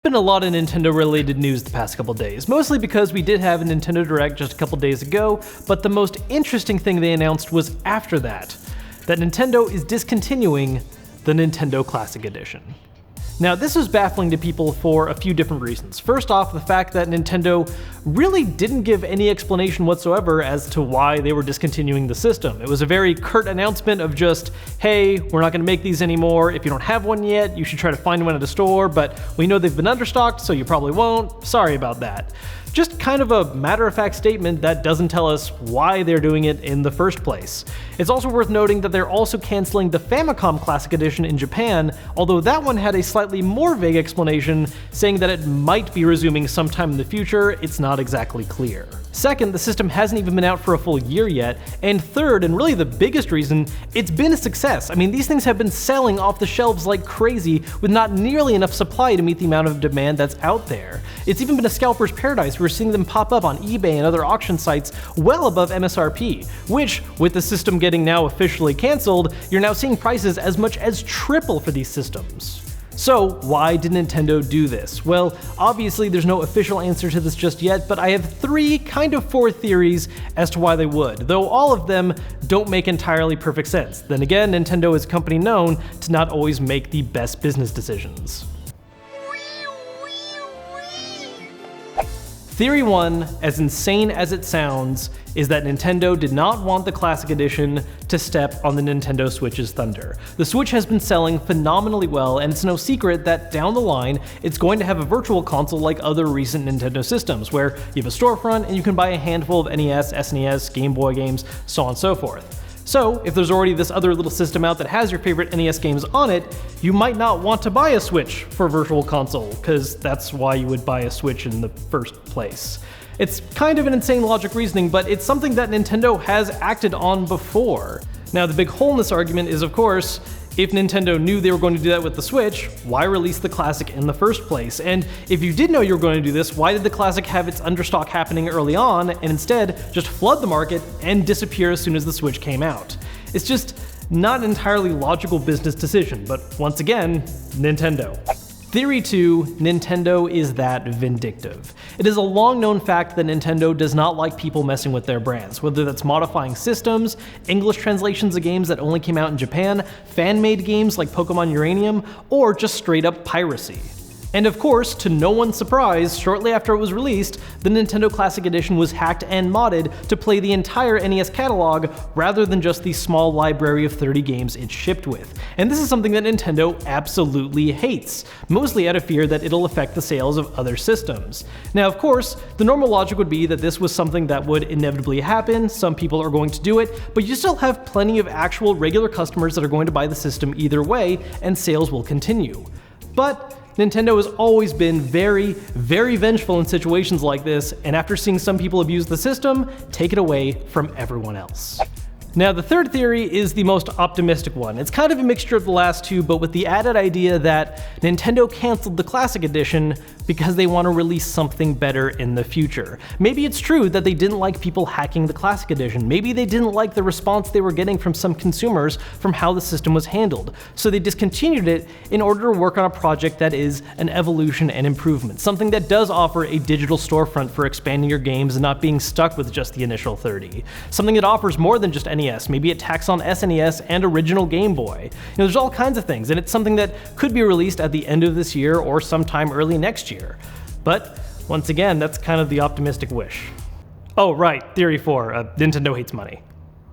Been a lot of Nintendo related news the past couple days, mostly because we did have a Nintendo Direct just a couple days ago, but the most interesting thing they announced was after that Nintendo is discontinuing the Nintendo Classic Edition. Now, this was baffling to people for a few different reasons. First off, the fact that Nintendo really didn't give any explanation whatsoever as to why they were discontinuing the system. It was a very curt announcement of just, hey, we're not going to make these anymore. If you don't have one yet, you should try to find one at a store, but we know they've been understocked, so you probably won't. Sorry about that. Just kind of a matter-of-fact statement that doesn't tell us why they're doing it in the first place. It's also worth noting that they're also canceling the Famicom Classic Edition in Japan, although that one had a slightly more vague explanation saying that it might be resuming sometime in the future. It's not exactly clear. Second, the system hasn't even been out for a full year yet, and third, and really the biggest reason, it's been a success. I mean, these things have been selling off the shelves like crazy with not nearly enough supply to meet the amount of demand that's out there. It's even been a scalper's paradise. We're seeing them pop up on eBay and other auction sites well above MSRP, which, with the system getting now officially canceled, you're now seeing prices as much as triple for these systems. So, why did Nintendo do this? Well, obviously there's no official answer to this just yet, but I have four theories as to why they would, though all of them don't make entirely perfect sense. Then again, Nintendo is a company known to not always make the best business decisions. Theory 1, as insane as it sounds, is that Nintendo did not want the Classic Edition to step on the Nintendo Switch's thunder. The Switch has been selling phenomenally well, and it's no secret that down the line, it's going to have a virtual console like other recent Nintendo systems, where you have a storefront and you can buy a handful of NES, SNES, Game Boy games, so on and so forth. So, if there's already this other little system out that has your favorite NES games on it, you might not want to buy a Switch for Virtual Console, because that's why you would buy a Switch in the first place. It's kind of an insane logic reasoning, but it's something that Nintendo has acted on before. Now, the big hole in this argument is, of course, if Nintendo knew they were going to do that with the Switch, why release the Classic in the first place? And if you did know you were going to do this, why did the Classic have its understock happening early on and instead just flood the market and disappear as soon as the Switch came out? It's just not an entirely logical business decision, but once again, Nintendo. Theory 2, Nintendo is that vindictive. It is a long-known fact that Nintendo does not like people messing with their brands, whether that's modifying systems, English translations of games that only came out in Japan, fan-made games like Pokemon Uranium, or just straight-up piracy. And of course, to no one's surprise, shortly after it was released, the Nintendo Classic Edition was hacked and modded to play the entire NES catalog rather than just the small library of 30 games it shipped with. And this is something that Nintendo absolutely hates, mostly out of fear that it'll affect the sales of other systems. Now, of course, the normal logic would be that this was something that would inevitably happen, some people are going to do it, but you still have plenty of actual regular customers that are going to buy the system either way, and sales will continue. But Nintendo has always been very, very vengeful in situations like this, and after seeing some people abuse the system, take it away from everyone else. Now, the third theory is the most optimistic one. It's kind of a mixture of the last two, but with the added idea that Nintendo canceled the Classic Edition because they want to release something better in the future. Maybe it's true that they didn't like people hacking the Classic Edition. Maybe they didn't like the response they were getting from some consumers from how the system was handled. So they discontinued it in order to work on a project that is an evolution and improvement, something that does offer a digital storefront for expanding your games and not being stuck with just the initial 30. Something that offers more than just NES. Maybe it tacks on SNES and original Game Boy. There's all kinds of things, and it's something that could be released at the end of this year or sometime early next year. But once again, that's kind of the optimistic wish. Oh right, theory 4, Nintendo hates money.